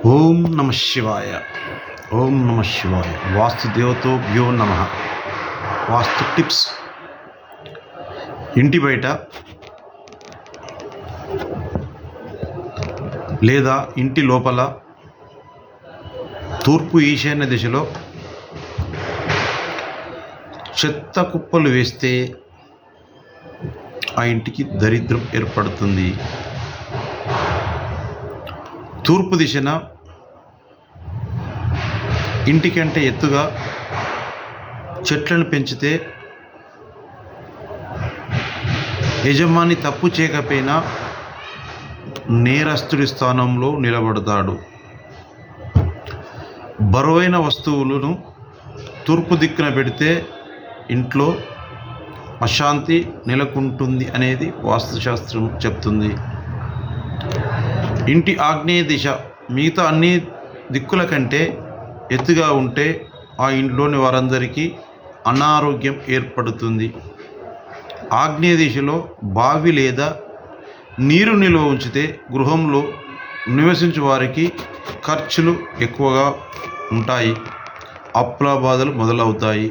ఓం నమ శివాయ. ఓం నమ శివాయ. వాస్తు దేవతోభ్యో నమ. వాస్తు టిప్స్. ఇంటి బయట లేదా ఇంటి లోపల తూర్పు ఈశాన్య దిశలో చెత్త కుప్పలు వేస్తే ఆ ఇంటికి దరిద్రం ఏర్పడుతుంది. తూర్పు దిశన ఇంటికంటే ఎత్తుగా చెట్లను పెంచితే యజమాని తప్పు చేయకపోయినా నేరస్తుడి స్థానంలో నిలబడతాడు. బరువైన వస్తువులను తూర్పు దిక్కున పెడితే ఇంట్లో అశాంతి నెలకొంటుంది అనేది వాస్తుశాస్త్రం చెప్తుంది. ఇంటి ఆగ్నేయ దిశ మిగతా అన్ని దిక్కుల కంటే ఎత్తుగా ఉంటే ఆ ఇంట్లోని వారందరికీ అనారోగ్యం ఏర్పడుతుంది. ఆగ్నేయ దిశలో బావి లేదా నీరు నిల్వ ఉంచితే గృహంలో నివసించే వారికి ఖర్చులు ఎక్కువగా ఉంటాయి, అప్పుల బాధలు మొదలవుతాయి.